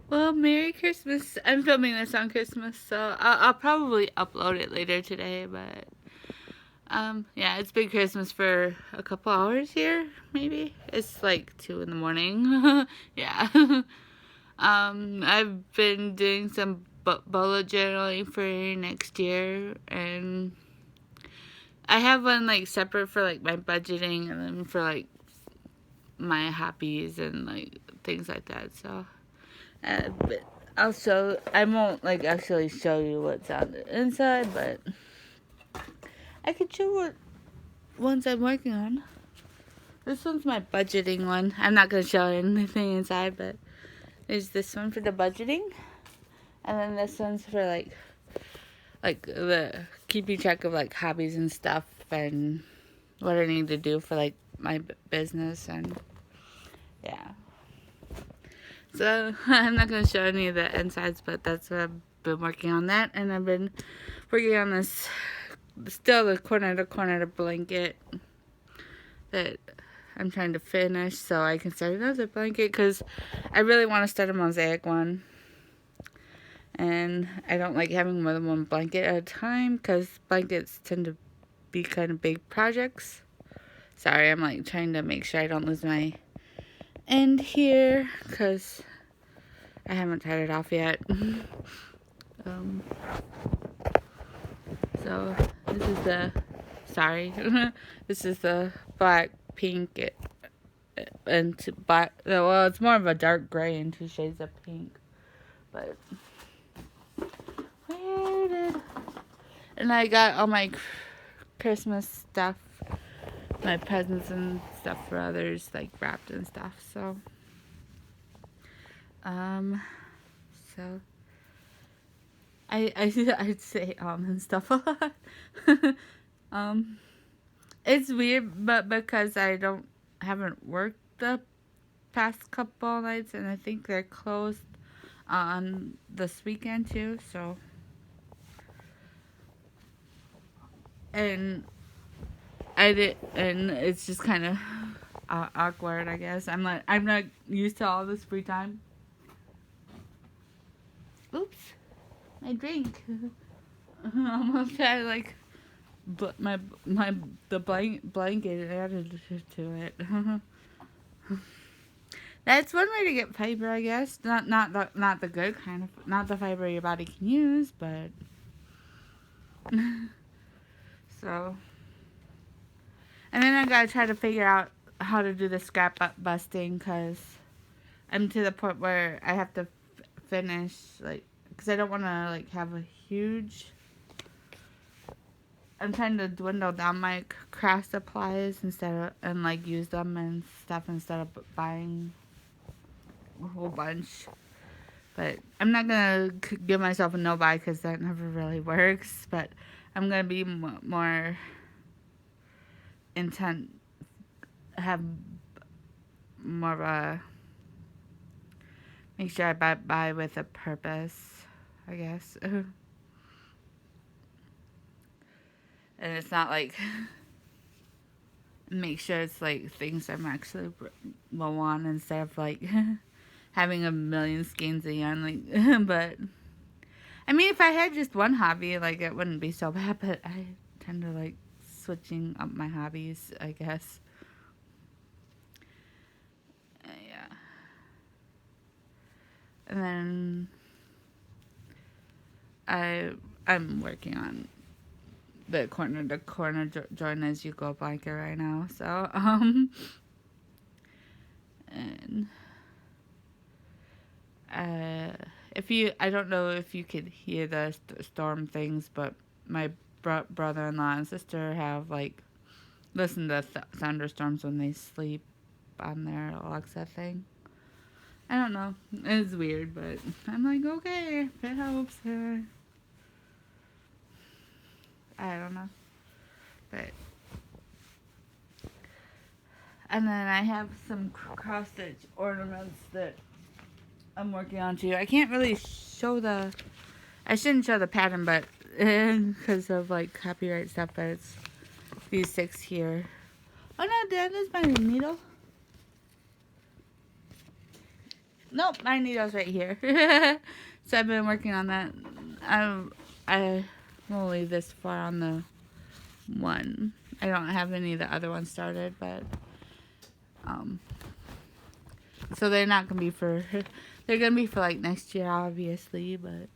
Well, Merry Christmas. I'm filming this on Christmas, so I'll probably upload it later today, but yeah, it's been Christmas for a couple hours here, maybe. It's like 2 in the morning. Yeah. I've been doing some bullet journaling for next year, and I have one like separate for like my budgeting and then for like my hobbies and like things like that. So but I'll show. I won't like actually show you what's on the inside, but I could show what ones I'm working on. This one's my budgeting one. I'm not gonna show anything inside, but there's this one for the budgeting, and then this one's for like the keeping track of like hobbies and stuff and what I need to do for like my business and yeah. So I'm not gonna show any of the insides, but that's what I've been working on that, and I've been working on this still the corner to corner blanket that I'm trying to finish so I can start another blanket because I really want to start a mosaic one, and I don't like having more than one blanket at a time because blankets tend to be kind of big projects. Sorry, I'm like trying to make sure I don't lose my end here because I haven't tied it off yet. So this is the this is the black, pink, and black. Well, it's more of a dark gray and 2 shades of pink. But where did? And I got all my Christmas stuff, my presents and stuff for others, like wrapped and stuff. So, so I'd say and stuff a lot. It's weird, but because I haven't worked the past couple nights, and I think they're closed on this weekend too. So, and and it's just kind of awkward, I guess. I'm not used to all this free time. Oops, my drink. Almost had like the blanket added to it. That's one way to get fiber, I guess. Not the good kind of, not the fiber your body can use, but so. And then I gotta try to figure out how to do the scrap busting because I'm to the point where I have to finish like because I don't want to like have a huge. I'm trying to dwindle down my craft supplies and like use them and stuff instead of buying a whole bunch. But I'm not gonna give myself a no buy because that never really works. But I'm gonna be more intent, have more of a make sure I buy with a purpose, I guess. And it's not like make sure it's like things I'm actually low on instead of like having a million skeins of yarn. Like, but I mean, if I had just one hobby, like it wouldn't be so bad. But I tend to like switching up my hobbies, I guess. Yeah. And then I'm working on the corner to corner join as you go blanket right now. So and if you I don't know if you could hear the storm things, but my brother-in-law and sister have like listened to thunderstorms when they sleep on their Alexa thing. I don't know. It's weird, but I'm like, okay, if it helps. I don't know. But and then I have some cross stitch ornaments that I'm working on too. I can't really show I shouldn't show the pattern, but because of like copyright stuff, but it's these 6 here. Oh no, Dad, that's my needle. Nope, my needle's right here. So I've been working on that. I will leave this far on the one. I don't have any of the other ones started, but um, so they're not gonna be for. They're gonna be for like next year, obviously, but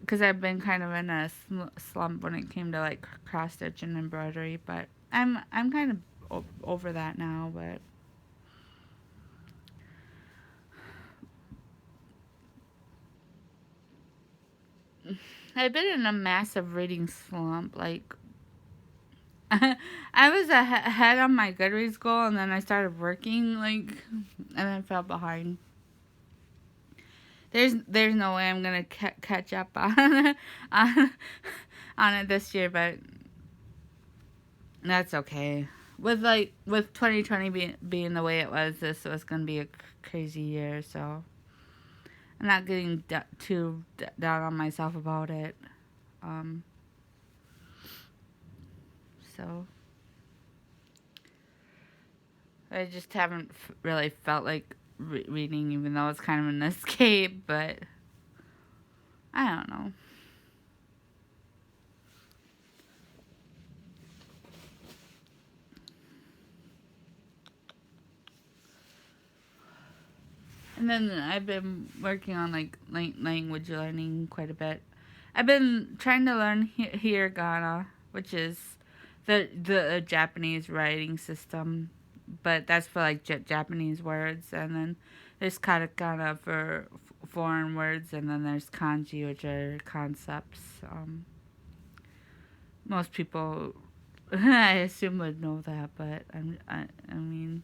because I've been kind of in a slump when it came to like cross stitch and embroidery, but I'm kind of over that now, but I've been in a massive reading slump. Like, I was ahead on my Goodreads goal, and then I started working, like, and then I fell behind. There's no way I'm gonna catch up on on it this year, but that's okay. With 2020 being the way it was, this was gonna be a crazy year, so I'm not getting too down on myself about it. Um, so I just haven't really felt like reading, even though it's kind of an escape. But I don't know. And then I've been working on like language learning quite a bit. I've been trying to learn hiragana, which is the Japanese writing system, but that's for like Japanese words. And then there's katakana for foreign words, and then there's kanji, which are concepts. Most people, I assume, would know that, but I mean,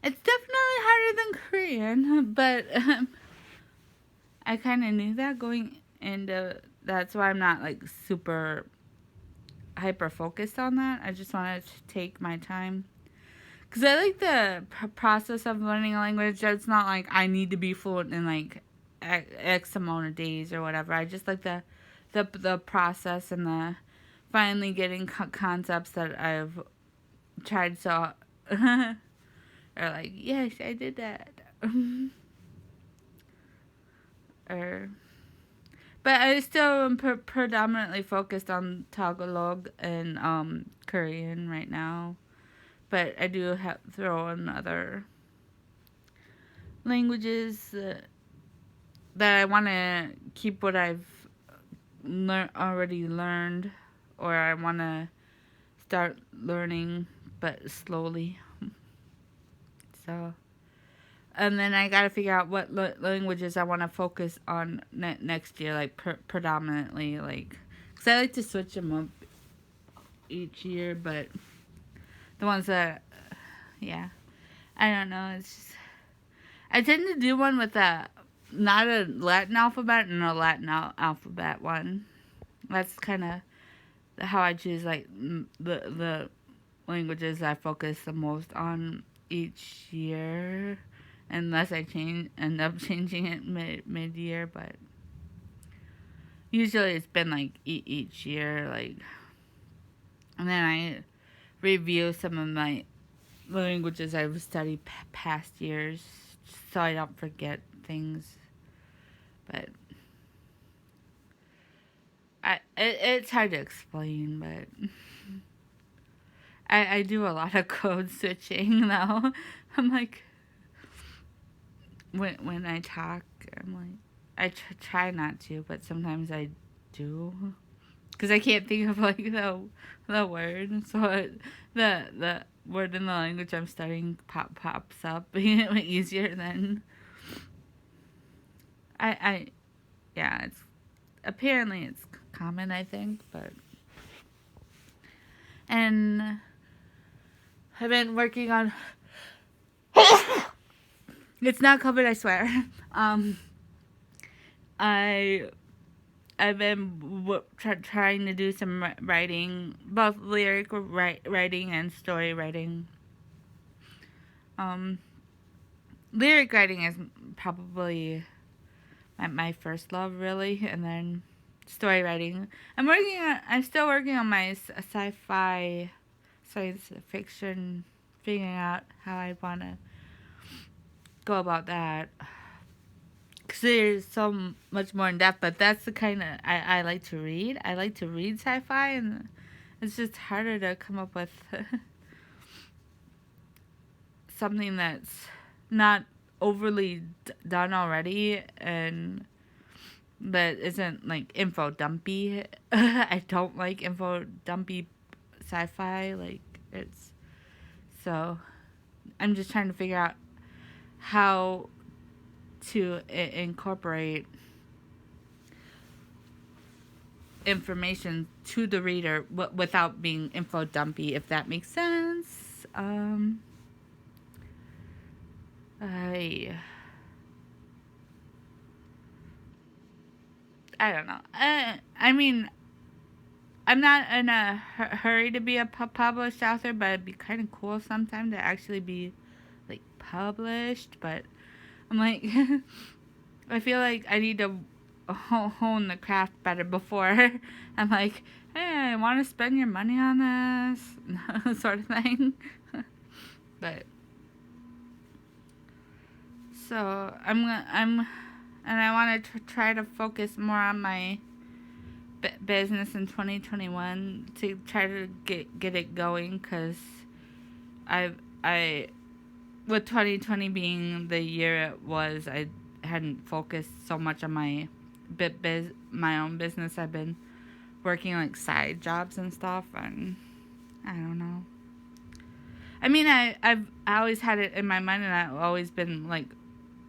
it's definitely harder than Korean, but I kind of knew that going into. That's why I'm not like super hyper focused on that. I just wanted to take my time. Because I like the process of learning a language. It's not like I need to be fluent in like X amount of days or whatever. I just like the process and the finally getting concepts that I've tried so. Or like, yes, I did that. or But I still am predominantly focused on Tagalog and Korean right now. But I do throw in other languages that I want to keep what I've already learned, or I want to start learning, but slowly. So, and then I got to figure out what languages I want to focus on next year, like predominantly, like, because I like to switch them up each year, but the ones that, yeah, I don't know. It's just, I tend to do one with not a Latin alphabet and a Latin alphabet one. That's kind of how I choose like the languages I focus the most on each year, unless I end up changing it mid year. But usually it's been like each year, like, and then I review some of my languages I've studied past years, so I don't forget things. But it's hard to explain, but I do a lot of code switching though. I'm like, when I talk, I'm like, I try not to, but sometimes I do, because I can't think of like the word. So the word in the language I'm studying pops up easier than I yeah. It's apparently it's common, I think, but and I've been working on. It's not COVID, I swear. I've been trying to do some writing, both lyric writing and story writing. Lyric writing is probably my first love, really, and then story writing. I'm still working on my sci-fi science fiction, figuring out how I want to go about that. Because there's so much more in depth, but that's the kind of I like to read. I like to read sci-fi, and it's just harder to come up with something that's not overly done already and that isn't like info dumpy. I don't like info dumpy sci-fi. Like, it's so I'm just trying to figure out how to incorporate information to the reader without being info dumpy, if that makes sense. I don't know. I mean, I'm not in a hurry to be a published author, but it'd be kind of cool sometime to actually be like published. But I'm like, I feel like I need to hone the craft better before I'm like, hey, I want to spend your money on this sort of thing. But so and I want to try to focus more on my business in 2021 to try to get it going, because I with 2020 being the year it was, I hadn't focused so much on my my own business. I've been working like side jobs and stuff, and I don't know. I mean, I've always had it in my mind, and I've always been like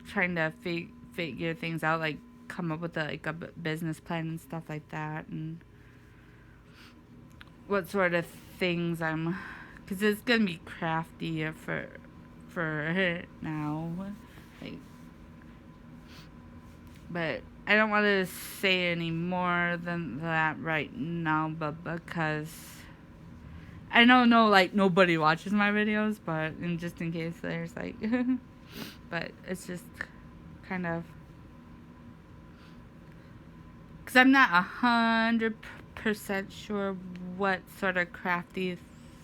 trying to figure things out, like come up with a business plan and stuff like that, and what sort of things I'm, because it's gonna be crafty for now, like, but I don't want to say any more than that right now, but because I know like nobody watches my videos, but just in case there's like but it's just kind of, because I'm not 100% sure what sort of crafty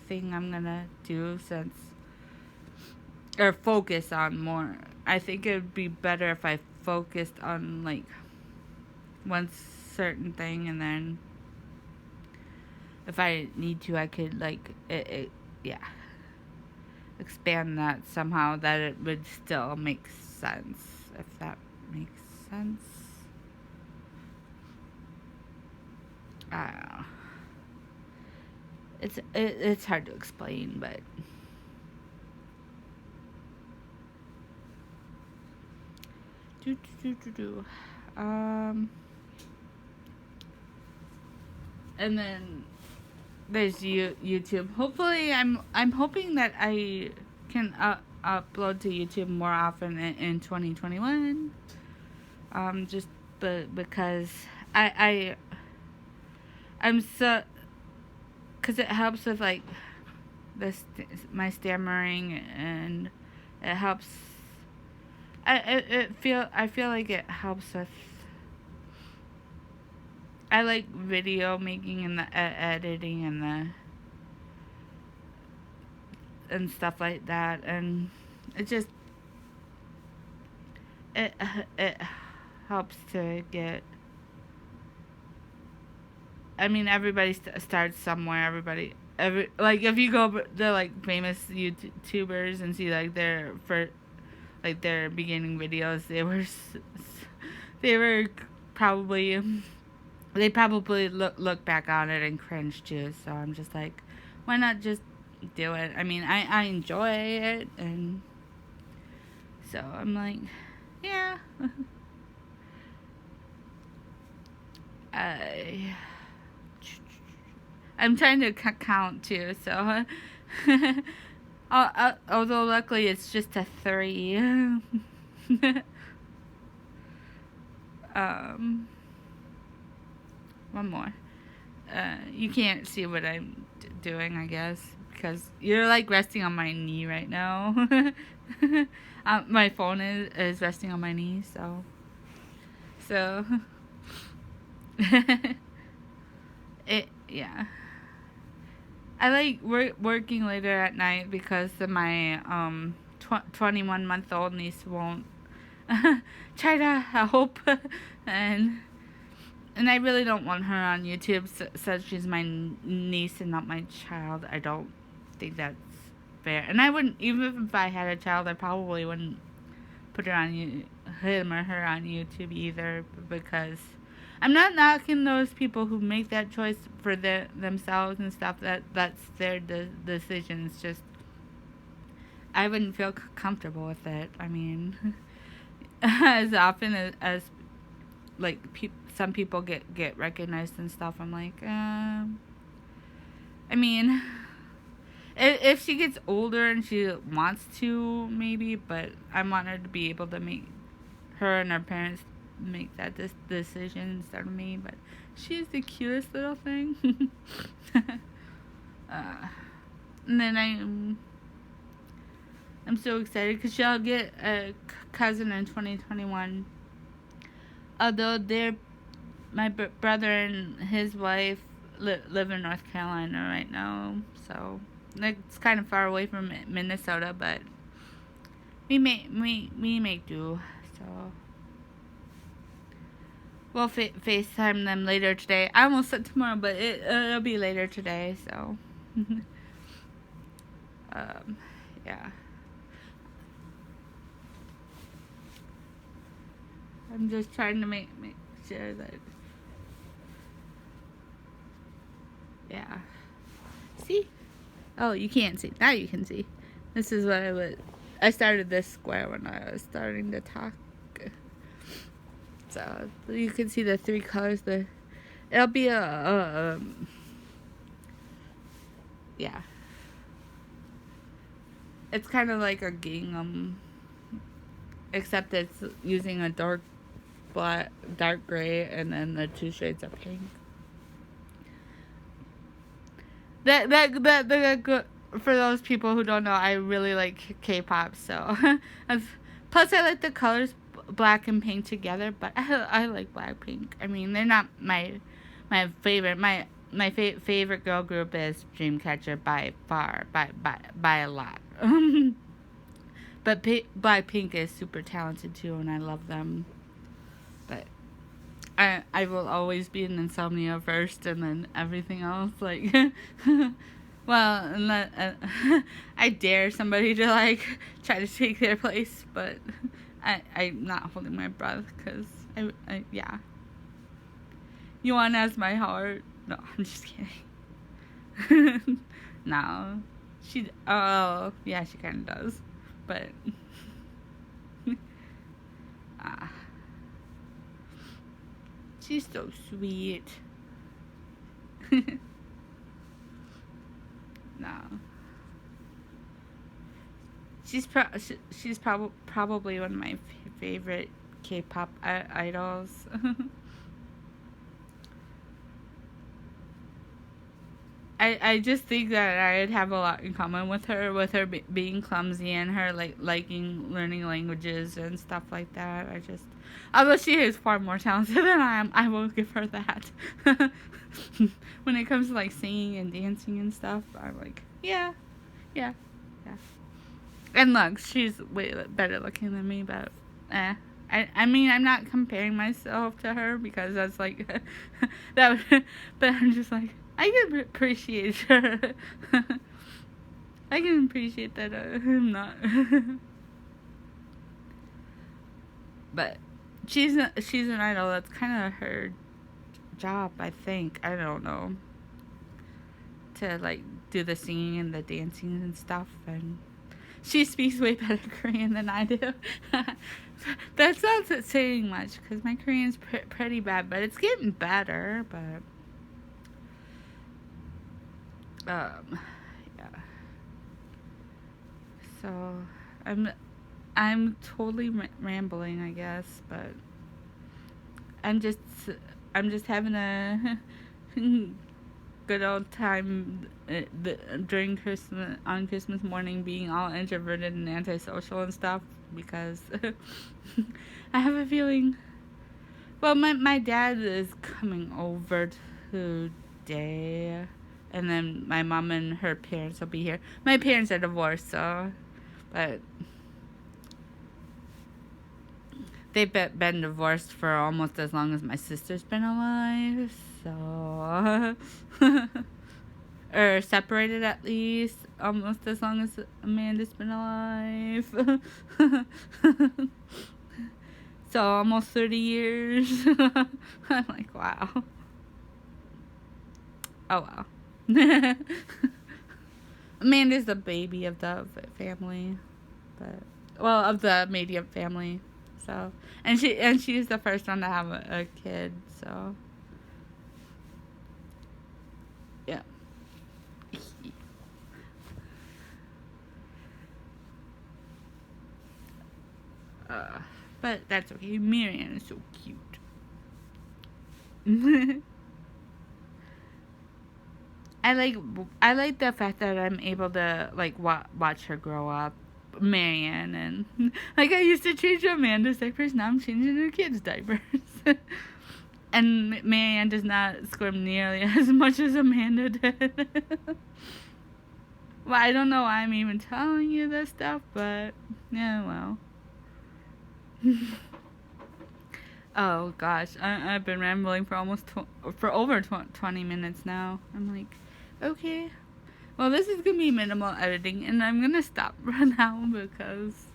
thing I'm gonna do, since, or focus on more. I think it would be better if I focused on like one certain thing, and then if I need to, I could like yeah, expand that somehow, that it would still make sense, if that makes sense. I don't know. It's hard to explain, but and then there's YouTube. Hopefully, I'm hoping that I can upload to YouTube more often in 2021. Just because I'm so, because it helps with like my stammering, and it helps. I feel like it helps with. I like video making and the editing and stuff like that, and it just it helps to get. I mean, everybody starts somewhere. Like if you go to like famous YouTubers and see like their beginning videos, they were probably. They probably look back on it and cringe too. So I'm just like, why not just do it? I mean, I enjoy it, and so I'm like, yeah. I'm trying to count too. So, although luckily it's just a 3. One more. You can't see what I'm doing, I guess, because you're like resting on my knee right now. My phone is resting on my knee, so yeah. I like working later at night because my 21-month-old niece won't try to help, and I really don't want her on YouTube since she's my niece and not my child. I don't think that's fair, and I wouldn't, even if I had a child, I probably wouldn't put her on him or her on YouTube either, because I'm not knocking those people who make that choice for themselves and stuff. That's their decision. It's just I wouldn't feel comfortable with it. I mean, as often as like some people get recognized and stuff, I'm like, I mean, if she gets older and she wants to, maybe, but I want her to be able to make her and her parents make that decision instead of me. But she's the cutest little thing. And then I'm so excited because she'll get a cousin in 2021. Although my brother and his wife live in North Carolina right now, so it's kind of far away from Minnesota, but we make do. So we'll FaceTime them later today. I almost said tomorrow, but it'll be later today. So yeah. I'm just trying to make sure that, yeah. See? Oh, you can't see. Now you can see. This is what I started this square when I was starting to talk. So you can see the 3 colors. It'll be yeah. It's kind of like a gingham, except it's using a dark gray, and then the 2 shades of pink. That for those people who don't know, I really like K-pop. So, plus I like the colors black and pink together. But I like Blackpink. I mean, they're not my favorite. My favorite girl group is Dreamcatcher by far, by a lot. But Blackpink is super talented too, and I love them. But I will always be an Insomnia first, and then everything else. Like, well, I dare somebody to like try to take their place, but I'm not holding my breath because yeah. You want to ask my heart? No, I'm just kidding. No, oh yeah, she kind of does, but she's so sweet. No, she's probably one of my favorite K-pop idols. I just think that I'd have a lot in common with her being clumsy and her liking learning languages and stuff like that. Although she is far more talented than I am, I will give her that. When it comes to like singing and dancing and stuff, I'm like, yeah. And look, she's way better looking than me, but I mean, I'm not comparing myself to her because that's like that. But I'm just like, I can appreciate her. I can appreciate that I'm not. But she's an idol. That's kind of her job, I think. I don't know. To like do the singing and the dancing and stuff, and she speaks way better Korean than I do. That's not saying much because my Korean's pretty bad, but it's getting better. But yeah. So I'm totally rambling, I guess, but I'm just having a good old time during Christmas morning, being all introverted and antisocial and stuff, because I have a feeling. Well, my dad is coming over today, And then my mom and her parents will be here. My parents are divorced, so, but they've been divorced for almost as long as my sister's been alive, so, or separated at least almost as long as Amanda's been alive. So almost 30 years. I'm like, wow. Oh, wow. Amanda's the baby of the family, but well, of the medium family. So, and she's the first one to have a kid. So, yeah. But that's okay. Marianne is so cute. I like the fact that I'm able to like watch her grow up, Marianne, and like I used to change Amanda's diapers, now I'm changing her kids' diapers. And Marianne does not squirm nearly as much as Amanda did. Well, I don't know why I'm even telling you this stuff, but yeah, well. Oh gosh, I've been rambling for for over 20 minutes now. I'm like, okay. Well, this is gonna be minimal editing, and I'm gonna stop right now because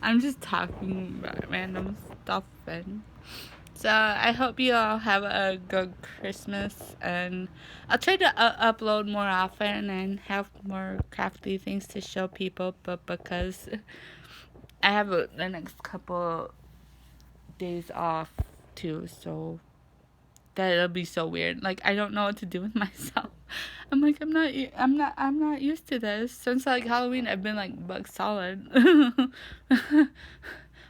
I'm just talking about random stuff. And so I hope you all have a good Christmas, and I'll try to upload more often and have more crafty things to show people. But because I have the next couple days off too, so that'll be so weird. Like I don't know what to do with myself. I'm like I'm not used to this. Since like Halloween I've been like bug solid.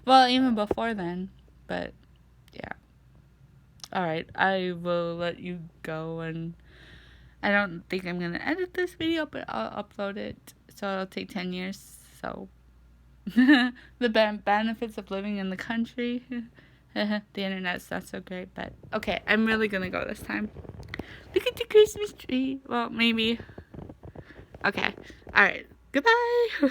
Well, even before then, but yeah. All right, I will let you go, and I don't think I'm gonna edit this video, but I'll upload it. So it'll take 10 years. So the benefits of living in the country. The internet's not so great, but okay, I'm really gonna go this time. Look at the Christmas tree. Well, maybe. Okay. Alright. Goodbye.